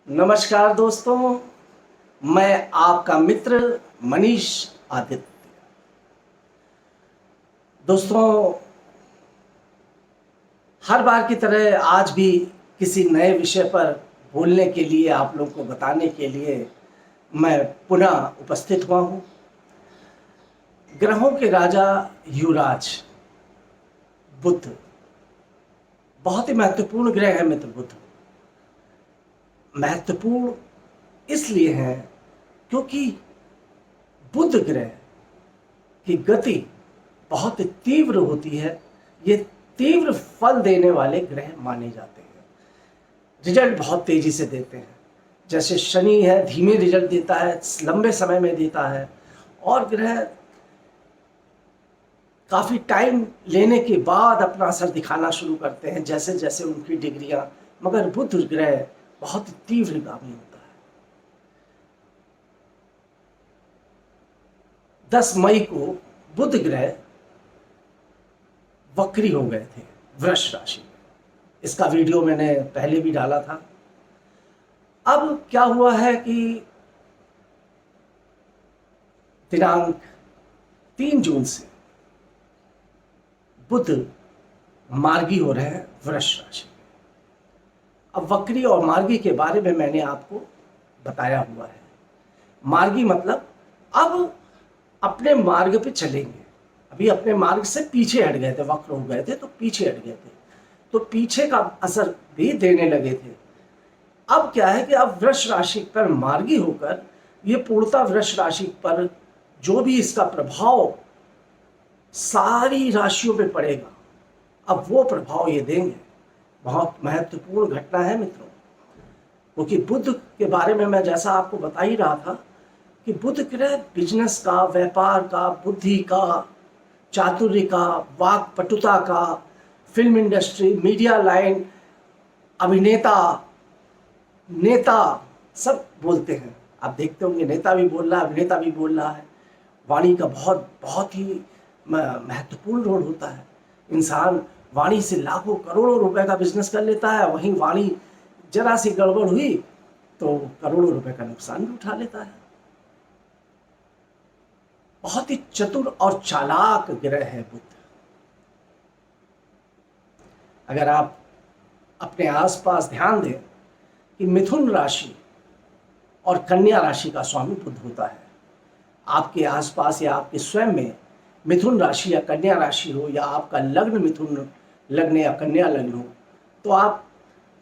नमस्कार दोस्तों, मैं आपका मित्र मनीष आदित्य। दोस्तों, हर बार की तरह आज भी किसी नए विषय पर बोलने के लिए, आप लोगों को बताने के लिए मैं पुनः उपस्थित हुआ हूँ। ग्रहों के राजा युवराज बुध बहुत ही महत्वपूर्ण ग्रह है मित्र। बुध महत्वपूर्ण इसलिए है क्योंकि बुध ग्रह की गति बहुत तीव्र होती है। ये तीव्र फल देने वाले ग्रह माने जाते हैं। रिजल्ट बहुत तेजी से देते हैं। जैसे शनि है, धीमे रिजल्ट देता है, लंबे समय में देता है। और ग्रह काफी टाइम लेने के बाद अपना असर दिखाना शुरू करते हैं, जैसे जैसे उनकी डिग्रियां। मगर बुध ग्रह बहुत तीव्रगामी होता है। 10 मई को बुध ग्रह वक्री हो गए थे वृष राशि में। इसका वीडियो मैंने पहले भी डाला था। अब क्या हुआ है कि दिनांक 3 जून से बुध मार्गी हो रहे हैं वृष राशि में। अब वक्री और मार्गी के बारे में मैंने आपको बताया हुआ है। मार्गी मतलब अब अपने मार्ग पे चलेंगे। अभी अपने मार्ग से पीछे हट गए थे, वक्र हो गए थे तो पीछे हट गए थे, तो पीछे का असर भी देने लगे थे। अब क्या है कि अब वृष राशि पर मार्गी होकर ये पूर्णतः वृष राशि पर जो भी इसका प्रभाव सारी राशियों पे पड़ेगा, अब वो प्रभाव ये देंगे। बहुत महत्वपूर्ण घटना है मित्रों, क्योंकि बुध के बारे में मैं जैसा आपको बता ही रहा था कि बुध ग्रह बिजनेस का, व्यापार का, बुद्धि का, चातुर्य का, वाक पटुता का, फिल्म इंडस्ट्री, मीडिया लाइन, अभिनेता, नेता सब बोलते हैं। आप देखते होंगे नेता भी बोल रहा है, अभिनेता भी बोल रहा है। वाणी का बहुत बहुत ही महत्वपूर्ण रोल होता है। इंसान वाणी से लाखों करोड़ों रुपए का बिजनेस कर लेता है, वहीं वाणी जरा सी गड़बड़ हुई तो करोड़ों रुपए का नुकसान भी उठा लेता है। बहुत ही चतुर और चालाक ग्रह है बुध। अगर आप अपने आसपास ध्यान दें कि मिथुन राशि और कन्या राशि का स्वामी बुध होता है। आपके आसपास या आपके स्वयं में मिथुन राशि या कन्या राशि हो, या आपका लग्न मिथुन लग्न या कन्या लग्न हो, तो आप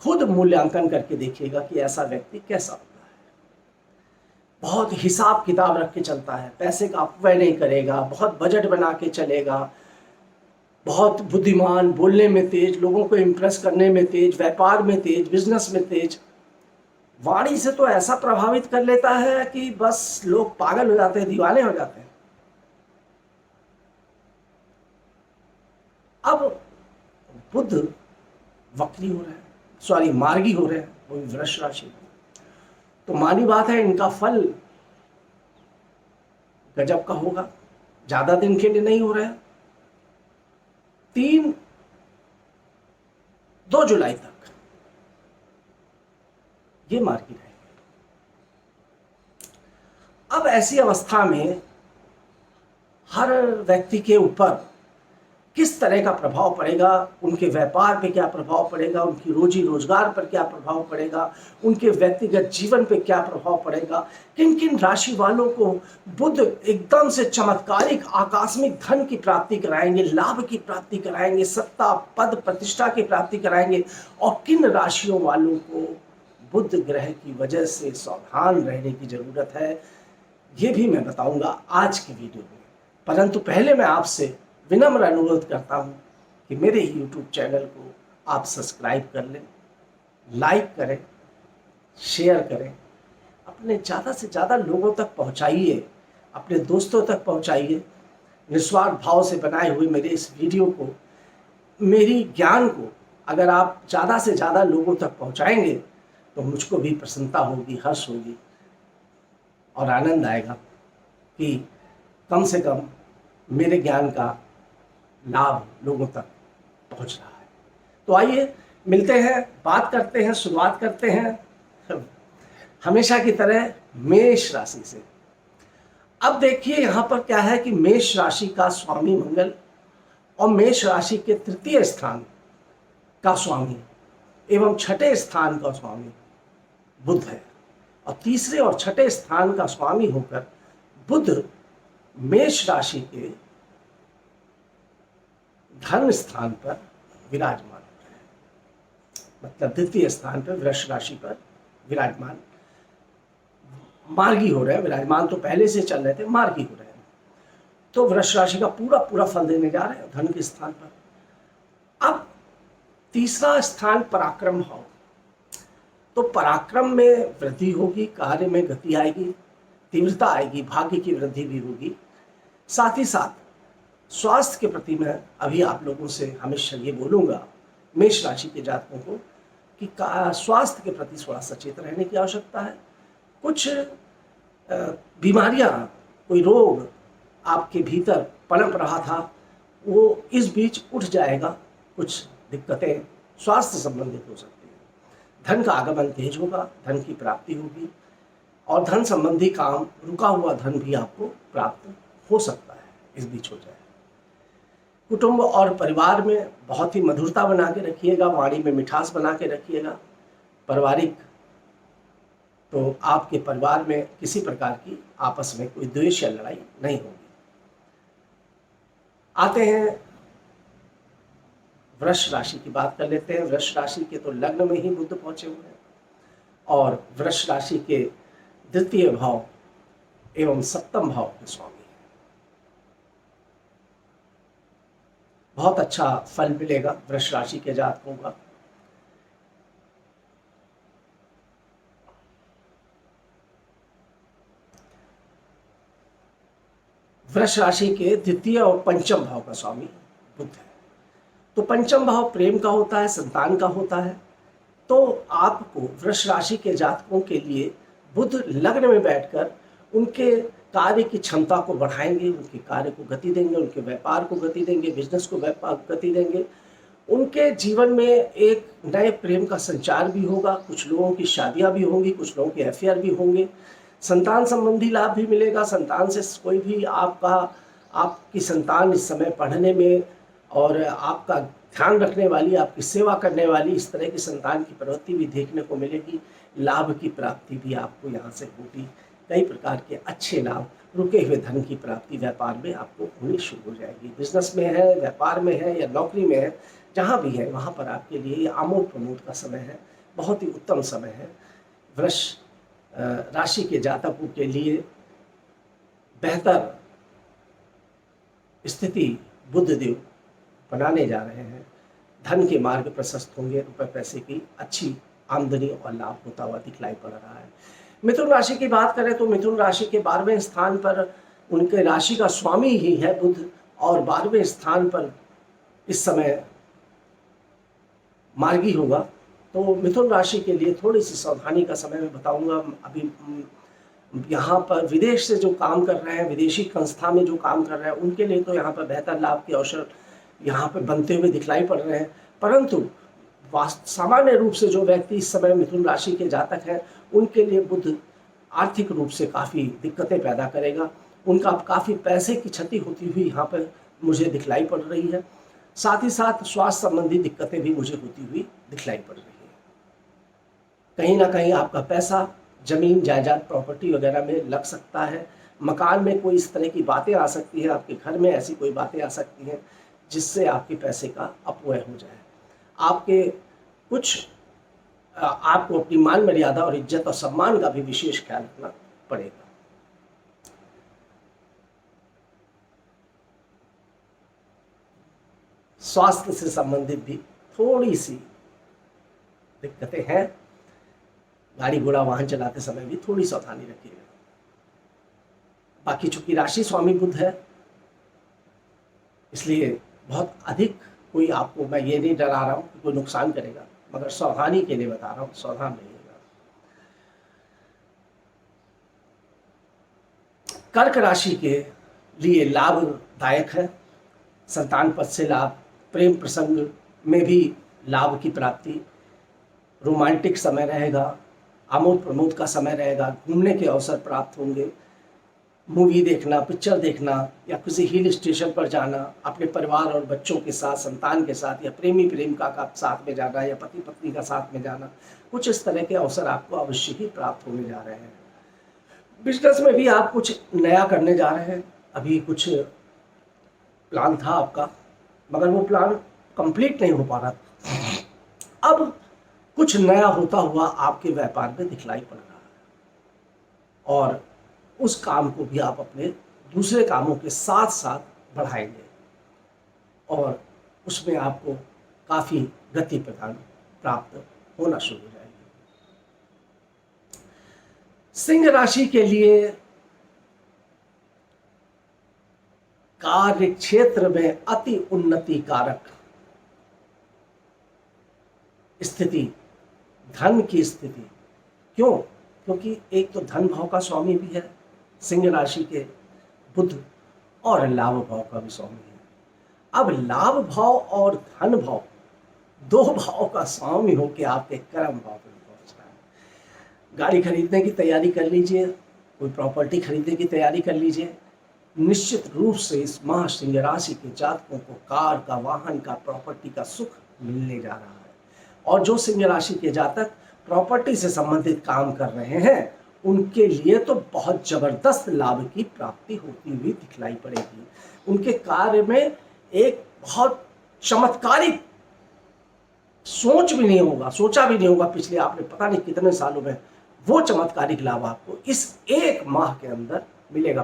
खुद मूल्यांकन करके देखिएगा कि ऐसा व्यक्ति कैसा होता है। बहुत हिसाब किताब रख के चलता है, पैसे का अपव्यय नहीं करेगा, बहुत बजट बना के चलेगा, बहुत बुद्धिमान, बोलने में तेज, लोगों को इम्प्रेस करने में तेज, व्यापार में तेज, बिजनेस में तेज। वाणी से तो ऐसा प्रभावित कर लेता है कि बस लोग पागल हो जाते हैं, दीवाने हो जाते हैं। अब बुध वक्री हो रहे हैं, सॉरी मार्गी हो रहे हैं, वो भी वृष राशि में। तो मानी बात है इनका फल गजब का होगा। ज्यादा दिन के लिए नहीं हो रहा है, 2 जुलाई तक ये मार्गी रहेगी। अब ऐसी अवस्था में हर व्यक्ति के ऊपर किस तरह का प्रभाव पड़ेगा, उनके व्यापार पे क्या प्रभाव पड़ेगा, उनकी रोजी रोजगार पर क्या प्रभाव पड़ेगा, उनके व्यक्तिगत जीवन पे क्या प्रभाव पड़ेगा, किन किन राशि वालों को बुध एकदम से चमत्कारिक आकस्मिक धन की प्राप्ति कराएंगे, लाभ की प्राप्ति कराएंगे, सत्ता पद प्रतिष्ठा की प्राप्ति कराएंगे, और किन राशियों वालों को बुध ग्रह की वजह से सावधान रहने की जरूरत है, ये भी मैं बताऊंगा आज की वीडियो में। परंतु पहले मैं आपसे विनम्र अनुरोध करता हूं कि मेरे YouTube चैनल को आप सब्सक्राइब कर लें, लाइक करें, शेयर करें, अपने ज़्यादा से ज़्यादा लोगों तक पहुंचाइए, अपने दोस्तों तक पहुंचाइए। निस्वार्थ भाव से बनाए हुए मेरे इस वीडियो को, मेरी ज्ञान को अगर आप ज़्यादा से ज़्यादा लोगों तक पहुंचाएंगे तो मुझको भी प्रसन्नता होगी, हर्ष होगी और आनंद आएगा कि कम से कम मेरे ज्ञान का लाभ लोगों तक पहुंच रहा है। तो आइए मिलते हैं, बात करते हैं, शुरुआत करते हैं हमेशा की तरह मेष राशि से। अब देखिए यहाँ पर क्या है कि मेष राशि का स्वामी मंगल और मेष राशि के तृतीय स्थान का स्वामी एवं छठे स्थान का स्वामी बुध है, और तीसरे और छठे स्थान का स्वामी होकर बुध मेष राशि के धन स्थान पर विराजमान है, मतलब द्वितीय स्थान पर वृष राशि पर विराजमान, मार्गी हो रहे हैं। विराजमान तो पहले से चल रहे थे, मार्गी हो रहे हैं। तो वृष राशि का पूरा पूरा फल देने जा रहे हैं धन के स्थान पर। अब तीसरा स्थान पराक्रम भाव, तो पराक्रम में वृद्धि होगी, कार्य में गति आएगी, तीव्रता आएगी, भाग्य की वृद्धि भी होगी। साथ ही साथ स्वास्थ्य के प्रति मैं अभी आप लोगों से हमेशा ये बोलूँगा, मेष राशि के जातकों को, कि स्वास्थ्य के प्रति थोड़ा सचेत रहने की आवश्यकता है। कुछ बीमारियां, कोई रोग आपके भीतर पनप रहा था, वो इस बीच उठ जाएगा। कुछ दिक्कतें स्वास्थ्य संबंधित हो सकती हैं। धन का आगमन तेज होगा, धन की प्राप्ति होगी, और धन संबंधी काम, रुका हुआ धन भी आपको प्राप्त हो सकता है, इस बीच हो जाए। कुटुंब और परिवार में बहुत ही मधुरता बना के रखिएगा, वाणी में मिठास बना के रखिएगा। पारिवारिक, तो आपके परिवार में किसी प्रकार की आपस में कोई द्वेष या लड़ाई नहीं होगी। आते हैं वृष राशि की बात कर लेते हैं। वृष राशि के तो लग्न में ही बुध पहुंचे हुए हैं, और वृष राशि के द्वितीय भाव एवं सप्तम भाव के स्वामी हैं। बहुत अच्छा फल मिलेगा वृष राशि के जातकों का। वृष राशि के द्वितीय और पंचम भाव का स्वामी बुध है। तो पंचम भाव प्रेम का होता है, संतान का होता है। तो आपको वृष राशि के जातकों के लिए बुध लग्न में बैठकर उनके कार्य की क्षमता को बढ़ाएंगे, उनके कार्य को गति देंगे, उनके व्यापार को गति देंगे, बिजनेस को गति देंगे। उनके जीवन में एक नए प्रेम का संचार भी होगा। कुछ लोगों की शादियां भी होंगी, कुछ लोगों के अफेयर भी होंगे। संतान संबंधी लाभ भी मिलेगा। संतान से कोई भी आपकी संतान इस समय पढ़ने में और आपका ध्यान रखने वाली, आपकी सेवा करने वाली, इस तरह की संतान की प्रवृत्ति भी देखने को मिलेगी। लाभ की प्राप्ति भी आपको यहाँ से होगी। कई प्रकार के अच्छे लाभ, रुके हुए धन की प्राप्ति व्यापार में आपको होनी शुरू हो जाएगी। बिजनेस में है, व्यापार में है या नौकरी में है, जहाँ भी है वहाँ पर आपके लिए ये आमोद प्रमोद का समय है, बहुत ही उत्तम समय है। वृष राशि के जातकों के लिए बेहतर स्थिति बुध देव बनाने जा रहे हैं। धन के मार्ग प्रशस्त होंगे, रुपए पैसे की अच्छी आमदनी और लाभ होता हुआ दिखलाई पड़ रहा है। मिथुन राशि की बात करें तो मिथुन राशि के 12वें स्थान पर उनके राशि का स्वामी ही है बुध, और 12वें स्थान पर इस समय मार्गी होगा। तो मिथुन राशि के लिए थोड़ी सी सावधानी का समय मैं बताऊंगा। अभी यहाँ पर विदेश से जो काम कर रहे हैं, विदेशी संस्था में जो काम कर रहे हैं, उनके लिए तो यहाँ पर बेहतर लाभ के अवसर यहाँ पर बनते हुए दिखलाई पड़ रहे हैं। परंतु सामान्य रूप से जो व्यक्ति इस समय मिथुन राशि के जातक हैं, उनके लिए बुध आर्थिक रूप से काफ़ी दिक्कतें पैदा करेगा। उनका काफ़ी पैसे की क्षति होती हुई यहाँ पर मुझे दिखलाई पड़ रही है। साथ ही साथ स्वास्थ्य संबंधी दिक्कतें भी मुझे होती हुई दिखलाई पड़ रही है। कहीं ना कहीं आपका पैसा जमीन जायदाद प्रॉपर्टी वगैरह में लग सकता है। मकान में कोई इस तरह की बातें आ सकती हैं, आपके घर में ऐसी कोई बातें आ सकती हैं जिससे आपके पैसे का अपव्यय हो जाए। आपको अपनी मान मर्यादा और इज्जत और सम्मान का भी विशेष ख्याल रखना पड़ेगा। स्वास्थ्य से संबंधित भी थोड़ी सी दिक्कतें हैं। गाड़ी घोड़ा वाहन चलाते समय भी थोड़ी सावधानी रखिएगा। बाकी चूंकि राशि स्वामी बुध है, इसलिए बहुत अधिक कोई आपको मैं ये नहीं डरा रहा हूँ कि कोई नुकसान करेगा, मगर सावधानी के लिए बता रहा हूँ, सावधान रहिएगा। कर्क राशि के लिए लाभदायक है। संतान पद से लाभ, प्रेम प्रसंग में भी लाभ की प्राप्ति, रोमांटिक समय रहेगा। आमोद प्रमोद का समय रहेगा, घूमने के अवसर प्राप्त होंगे, मूवी देखना, पिक्चर देखना, या किसी हिल स्टेशन पर जाना, अपने परिवार और बच्चों के साथ, संतान के साथ, या प्रेमी प्रेमिका का साथ में जाना, या पति पत्नी का साथ में जाना, कुछ इस तरह के अवसर आपको अवश्य ही प्राप्त होने जा रहे हैं। बिजनेस में भी आप कुछ नया करने जा रहे हैं। अभी कुछ प्लान था आपका, मगर वो प्लान कंप्लीट नहीं हो पा रहा था। अब कुछ नया होता हुआ आपके व्यापार में दिखलाई पड़ रहा है, और उस काम को भी आप अपने दूसरे कामों के साथ साथ बढ़ाएंगे, और उसमें आपको काफ़ी गति प्रदान प्राप्त होना शुरू हो जाएगी। सिंह राशि के लिए कार्य क्षेत्र में अति उन्नति कारक स्थिति, धन की स्थिति। क्यों? क्योंकि एक तो धन भाव का स्वामी भी है सिंह राशि के बुध, और लाभ भाव का भी स्वामी है। अब लाभ भाव और धन भाव, दो भाव का स्वामी होकर आपके कर्म भाव में पहुंच रहा है। गाड़ी खरीदने की तैयारी कर लीजिए, कोई प्रॉपर्टी खरीदने की तैयारी कर लीजिए। निश्चित रूप से इस माह सिंह राशि के जातकों को कार का, वाहन का, प्रॉपर्टी का सुख मिलने जा रहा है। और जो सिंह राशि के जातक प्रॉपर्टी से संबंधित काम कर रहे हैं, उनके लिए तो बहुत जबरदस्त लाभ की प्राप्ति होती हुई दिखलाई पड़ेगी। उनके कार्य में एक बहुत चमत्कारिक, सोचा भी नहीं होगा पिछले आपने पता नहीं कितने सालों में, वो चमत्कारिक लाभ आपको इस एक माह के अंदर मिलेगा।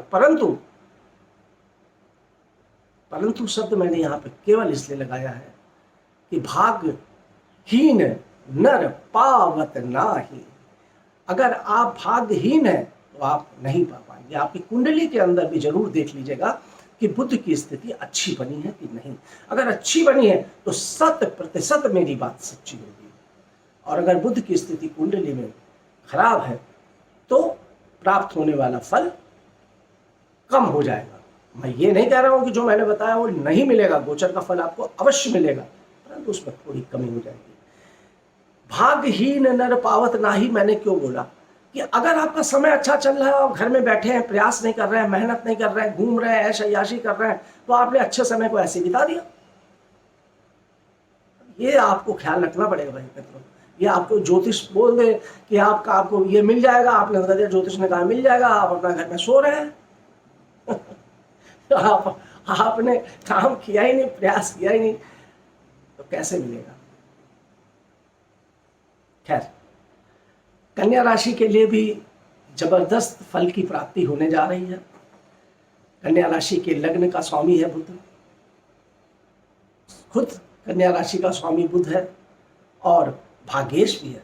परंतु शब्द मैंने यहाँ पे केवल इसलिए लगाया है कि भाग्यहीन नर पावत नाही। अगर आप भाग्यहीन हैं तो आप नहीं पा पाएंगे। आपकी कुंडली के अंदर भी जरूर देख लीजिएगा कि बुध की स्थिति अच्छी बनी है कि नहीं। अगर अच्छी बनी है तो 100% मेरी बात सच्ची होगी, और अगर बुध की स्थिति कुंडली में खराब है तो प्राप्त होने वाला फल कम हो जाएगा। मैं ये नहीं कह रहा हूं कि जो मैंने बताया वो नहीं मिलेगा, गोचर का फल आपको अवश्य मिलेगा, परंतु उसमें थोड़ी कमी हो जाएगी। भाग्यहीन नर पावत नाही, मैंने क्यों बोला कि अगर आपका समय अच्छा चल रहा है और घर में बैठे हैं, प्रयास नहीं कर रहे हैं, मेहनत नहीं कर रहे हैं, घूम रहे हैं, ऐश अय्याशी कर रहे हैं, तो आपने अच्छे समय को ऐसे बिता दिया। ये आपको ख्याल रखना पड़ेगा भाई मित्रों। ये आपको ज्योतिष बोल दे कि आपको ये मिल जाएगा, आपने बता दिया, ज्योतिष ने कहा मिल जाएगा, आप अपना घर में सो रहे हैं। आपने काम किया ही नहीं, प्रयास किया ही नहीं, तो कैसे मिलेगा। खैर, कन्या राशि के लिए भी जबरदस्त फल की प्राप्ति होने जा रही है। कन्या राशि के लग्न का स्वामी है बुध, खुद कन्या राशि का स्वामी बुध है और भाग्येश भी है,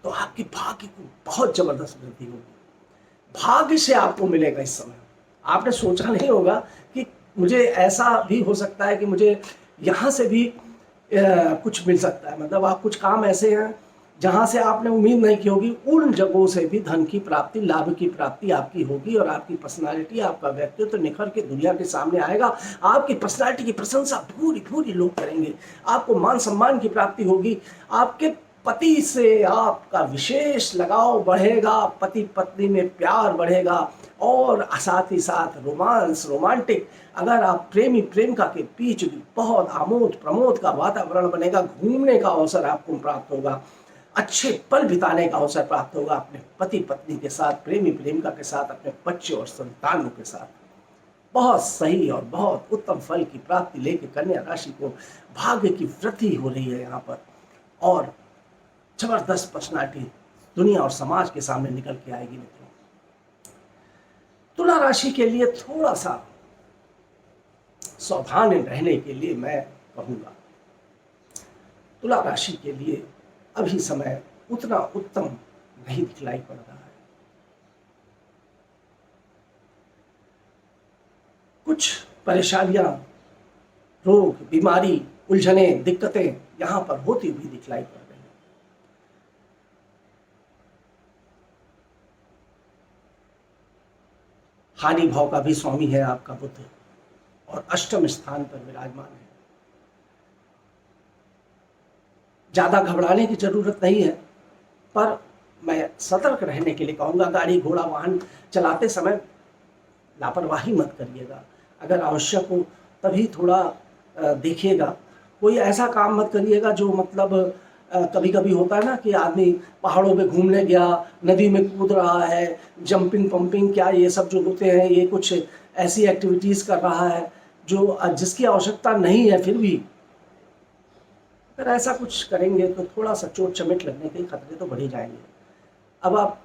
तो आपके भाग्य को बहुत जबरदस्त वृद्धि होगी। भाग्य से आपको मिलेगा इस समय। आपने सोचा नहीं होगा कि मुझे ऐसा भी हो सकता है कि मुझे यहाँ से भी कुछ मिल सकता है। मतलब आप कुछ काम ऐसे हैं जहाँ से आपने उम्मीद नहीं की होगी, उन जगहों से भी धन की प्राप्ति, लाभ की प्राप्ति आपकी होगी, और आपकी पर्सनालिटी, आपका व्यक्तित्व निखर के दुनिया के सामने आएगा। आपकी पर्सनालिटी की प्रशंसा भूरी भूरी लोग करेंगे, आपको मान सम्मान की प्राप्ति होगी, आपके पति से आपका विशेष लगाव बढ़ेगा, पति पत्नी में प्यार बढ़ेगा, और साथ ही साथ रोमांटिक, अगर आप प्रेमी प्रेमिका के बीच भी बहुत आमोद प्रमोद का वातावरण बनेगा, घूमने का अवसर आपको प्राप्त होगा, अच्छे पल बिताने का अवसर प्राप्त होगा अपने पति पत्नी के साथ, प्रेमी प्रेमिका के साथ, अपने बच्चे और संतानों के साथ। बहुत सही और बहुत उत्तम फल की प्राप्ति लेकर कन्या राशि को भाग्य की वृद्धि हो रही है यहाँ पर, और जबरदस्त पर्सनालिटी दुनिया और समाज के सामने निकल के आएगी मित्रों। तुला राशि के लिए थोड़ा सा सावधान रहने के लिए मैं कहूँगा। तुला राशि के लिए अभी समय उतना उत्तम नहीं दिखलाई पड़ रहा है। कुछ परेशानियां, रोग, बीमारी, उलझने, दिक्कतें यहां पर होती हुई दिखलाई पड़ रही हैं। हानि भाव का भी स्वामी है आपका बुध, और अष्टम स्थान पर विराजमान है। ज्यादा घबराने की जरूरत नहीं है, पर मैं सतर्क रहने के लिए कहूँगा। गाड़ी घोड़ा वाहन चलाते समय लापरवाही मत करिएगा। अगर आवश्यक हो तभी थोड़ा देखिएगा। कोई ऐसा काम मत करिएगा जो मतलब कभी कभी होता है ना कि आदमी पहाड़ों पे घूमने गया, नदी में कूद रहा है, जंपिंग पंपिंग क्या ये सब जो होते हैं, ये कुछ ऐसी एक्टिविटीज़ कर रहा है जो जिसकी आवश्यकता नहीं है। फिर भी अगर ऐसा कुछ करेंगे तो थोड़ा सा चोट चमेट लगने के खतरे तो बढ़ ही जाएंगे। अब आप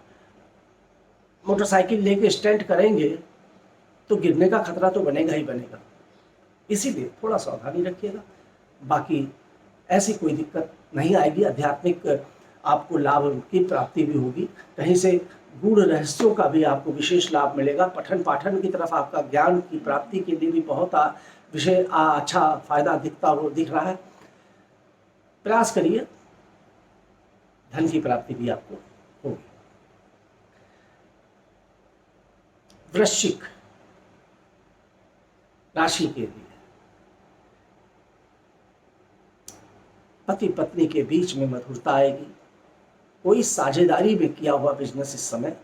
मोटरसाइकिल लेके स्टंट करेंगे तो गिरने का खतरा तो बनेगा ही बनेगा, इसीलिए थोड़ा सावधानी रखिएगा। बाकी ऐसी कोई दिक्कत नहीं आएगी। आध्यात्मिक आपको लाभ की प्राप्ति भी होगी, कहीं से गूढ़ रहस्यों का भी आपको विशेष लाभ मिलेगा। पठन पाठन की तरफ आपका ज्ञान की प्राप्ति के लिए भी बहुत अच्छा फायदा दिख रहा है। प्रयास करिए, धन की प्राप्ति भी आपको होगी। वृश्चिक राशि के लिए पति पत्नी के बीच में मधुरता आएगी। कोई साझेदारी में किया हुआ बिजनेस इस समय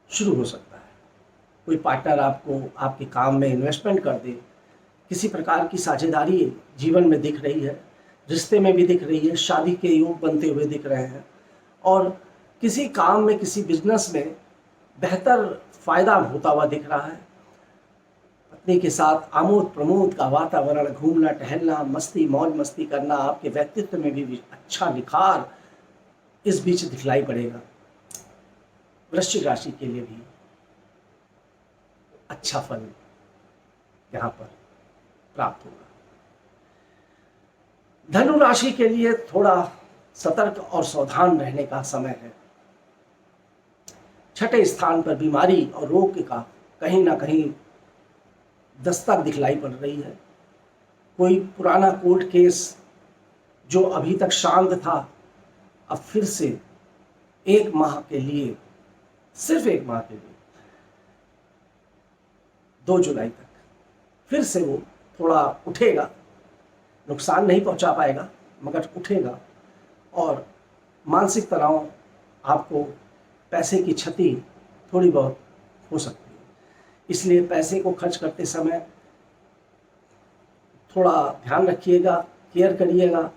शुरू हो सकता है। कोई पार्टनर आपको आपके काम में इन्वेस्टमेंट कर दे। किसी प्रकार की साझेदारी जीवन में दिख रही है, रिश्ते में भी दिख रही है, शादी के योग बनते हुए दिख रहे हैं, और किसी काम में किसी बिजनेस में बेहतर फायदा होता हुआ दिख रहा है। पत्नी के साथ आमोद प्रमोद का वातावरण, घूमना टहलना, मस्ती मौज मस्ती करना, आपके व्यक्तित्व में भी अच्छा निखार इस बीच दिखलाई पड़ेगा। वृश्चिक राशि के लिए भी अच्छा फल यहाँ पर प्राप्त होगा। धनु राशि के लिए थोड़ा सतर्क और सावधान रहने का समय है। छठे स्थान पर बीमारी और रोग का कहीं ना कहीं दस्तक दिखलाई पड़ रही है। कोई पुराना कोर्ट केस जो अभी तक शांत था, अब फिर से 1 माह के लिए, सिर्फ 1 माह के लिए, 2 जुलाई तक फिर से वो थोड़ा उठेगा। नुकसान नहीं पहुंचा पाएगा मगर उठेगा, और मानसिक तनाव, आपको पैसे की क्षति थोड़ी बहुत हो सकती है। इसलिए पैसे को खर्च करते समय थोड़ा ध्यान रखिएगा, केयर करिएगा,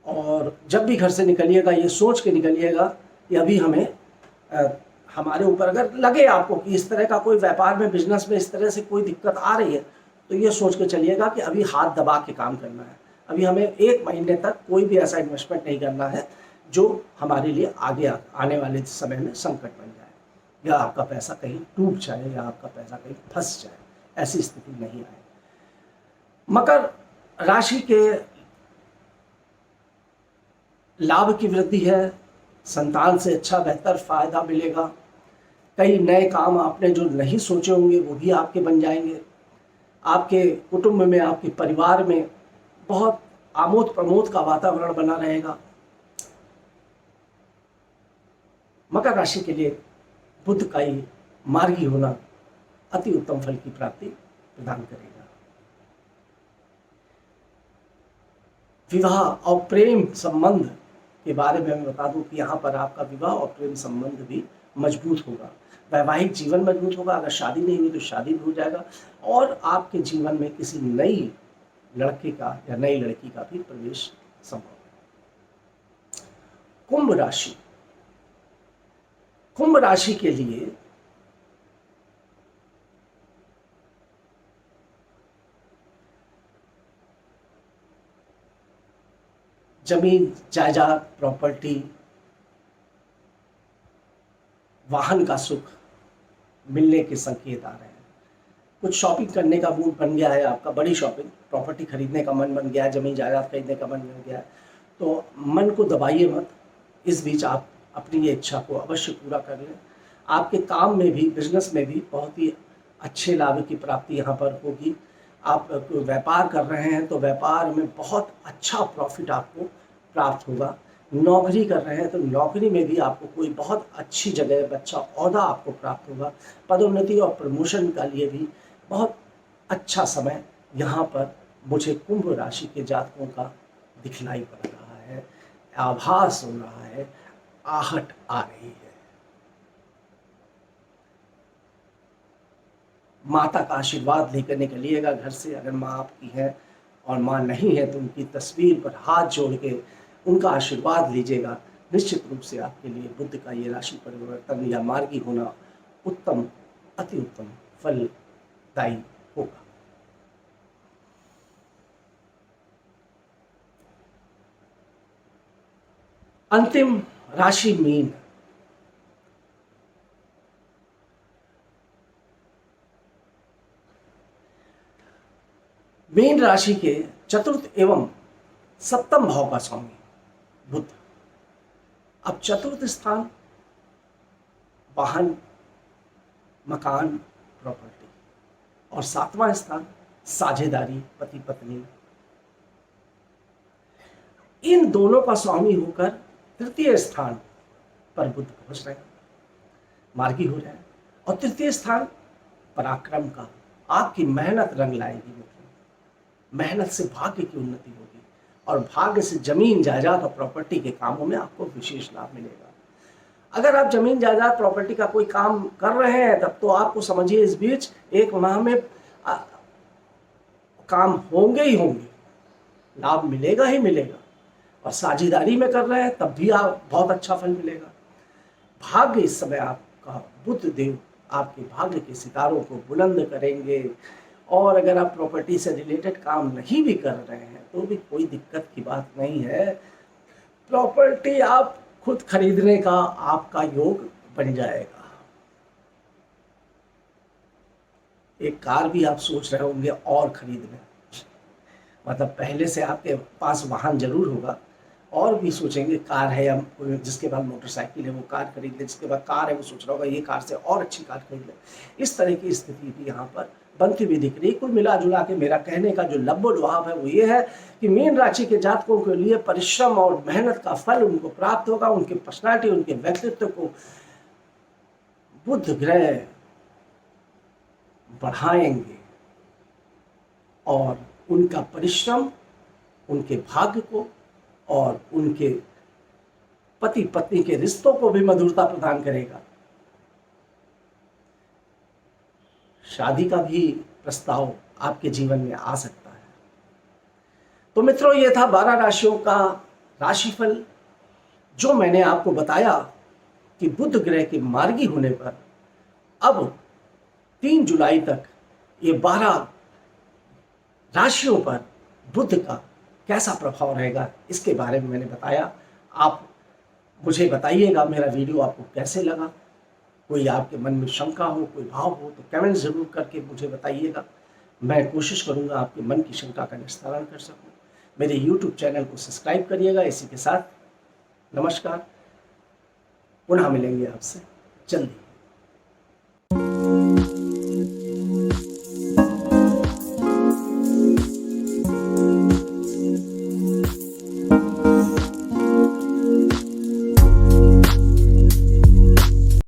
और जब भी घर से निकलिएगा ये सोच के निकलिएगा कि अभी हमारे ऊपर अगर लगे आपको कि इस तरह का कोई व्यापार में, बिजनेस में इस तरह से कोई दिक्कत आ रही है, तो ये सोच के चलिएगा कि अभी हाथ दबा के काम करना है। अभी हमें 1 महीने तक कोई भी ऐसा इन्वेस्टमेंट नहीं करना है जो हमारे लिए आगे आने वाले समय में संकट बन जाए, या आपका पैसा कहीं डूब जाए, या आपका पैसा कहीं फंस जाए, ऐसी स्थिति नहीं आए। मकर राशि के लाभ की वृद्धि है। संतान से अच्छा बेहतर फायदा मिलेगा। कई नए काम आपने जो नहीं सोचे होंगे वो भी आपके बन जाएंगे। आपके कुटुंब में, आपके परिवार में बहुत आमोद प्रमोद का वातावरण बना रहेगा। मकर राशि के लिए बुध का ही मार्गी होना अति उत्तम फल की प्राप्ति प्रदान करेगा। विवाह और प्रेम संबंध के बारे में मैं बता दूं कि यहाँ पर आपका विवाह और प्रेम संबंध भी मजबूत होगा। वैवाहिक जीवन मजबूत होगा। अगर शादी नहीं हुई तो शादी भी हो जाएगा, और आपके जीवन में किसी नई लड़के का या नई लड़की का भी प्रवेश संभव है। कुंभ राशि, कुंभ राशि के लिए जमीन जायदाद, प्रॉपर्टी, वाहन का सुख मिलने के संकेत आ रहे हैं। कुछ शॉपिंग करने का मूड बन गया है आपका, बड़ी शॉपिंग, प्रॉपर्टी खरीदने का मन बन गया है, जमीन जायदाद खरीदने का मन बन गया है, तो मन को दबाइए मत। इस बीच आप अपनी ये इच्छा को अवश्य पूरा कर लें। आपके काम में भी, बिजनेस में भी बहुत ही अच्छे लाभ की प्राप्ति यहाँ पर होगी। आप व्यापार कर रहे हैं तो व्यापार में बहुत अच्छा प्रॉफिट आपको प्राप्त होगा। नौकरी कर रहे हैं तो नौकरी में भी आपको कोई बहुत अच्छी जगह, अच्छा ओहदा आपको प्राप्त होगा। पदोन्नति और प्रमोशन का लिए भी बहुत अच्छा समय यहाँ पर मुझे कुंभ राशि के जातकों का दिखलाई पड़ रहा है। आभास हो रहा है, आहट आ रही है। माता का आशीर्वाद लेकर निकलिएगा घर से, अगर माँ आपकी है, और माँ नहीं है तो उनकी तस्वीर पर हाथ जोड़ के उनका आशीर्वाद लीजिएगा। निश्चित रूप से आपके लिए बुध का ये राशि परिवर्तन या मार्गी होना उत्तम, अति उत्तम फलदायी होगा। अंतिम राशि मीन। मीन राशि के चतुर्थ एवं सप्तम भाव का स्वामी बुध। अब चतुर्थ स्थान वाहन, मकान, प्रॉपर्टी, और सातवां स्थान साझेदारी, पति पत्नी। इन दोनों का स्वामी होकर तृतीय स्थान पर बुध पहुंच रहे हैं, मार्गी हो रहे हैं। और तृतीय स्थान पराक्रम का, आपकी मेहनत रंग लाएगी मित्रों। मेहनत से भाग्य की उन्नति होगी, और भाग्य से जमीन जायदाद और प्रॉपर्टी के कामों में आपको विशेष लाभ मिलेगा। अगर आप जमीन जायदाद प्रॉपर्टी का कोई काम कर रहे हैं, तब तो आपको समझिए इस बीच एक माह में काम होंगे ही होंगे, लाभ मिलेगा ही मिलेगा। और साझेदारी में कर रहे हैं तब भी आप बहुत अच्छा फल मिलेगा। भाग्य इस समय आपका, बुध देव आपके भाग्य के सितारों को बुलंद करेंगे। और अगर आप प्रॉपर्टी से रिलेटेड काम नहीं भी कर रहे हैं तो भी कोई दिक्कत की बात नहीं है। प्रॉपर्टी आप खुद खरीदने का आपका योग बन जाएगा। एक कार भी आप सोच रहे होंगे और खरीदने, मतलब पहले से आपके पास वाहन जरूर होगा, और भी सोचेंगे कार है, या जिसके बाद मोटरसाइकिल है वो कार खरीद ले, जिसके बाद कार है वो सोच रहा होगा ये कार से और अच्छी कार खरीद ले। इस तरह की स्थिति भी यहाँ पर बनती हुई दिख रही है। कुल मिला जुला के मेरा कहने का जो लब्बो-लुभाव है वो ये है कि मीन राशि के जातकों के लिए परिश्रम और मेहनत का फल उनको प्राप्त होगा। उनके पर्सनालिटी, उनके व्यक्तित्व को बुध ग्रह बढ़ाएंगे, और उनका परिश्रम उनके भाग्य को और उनके पति पत्नी के रिश्तों को भी मधुरता प्रदान करेगा। शादी का भी प्रस्ताव आपके जीवन में आ सकता है। तो मित्रों, ये था 12 राशियों का राशिफल, जो मैंने आपको बताया कि बुध ग्रह के मार्गी होने पर अब 3 जुलाई तक ये 12 राशियों पर बुध का कैसा प्रभाव रहेगा, इसके बारे में मैंने बताया। आप मुझे बताइएगा मेरा वीडियो आपको कैसे लगा। कोई आपके मन में शंका हो, कोई भाव हो, तो कमेंट जरूर करके मुझे बताइएगा। मैं कोशिश करूंगा आपके मन की शंका का निस्तारण कर सकूं। मेरे YouTube चैनल को सब्सक्राइब करिएगा। इसी के साथ नमस्कार, पुनः मिलेंगे आपसे जल्दी।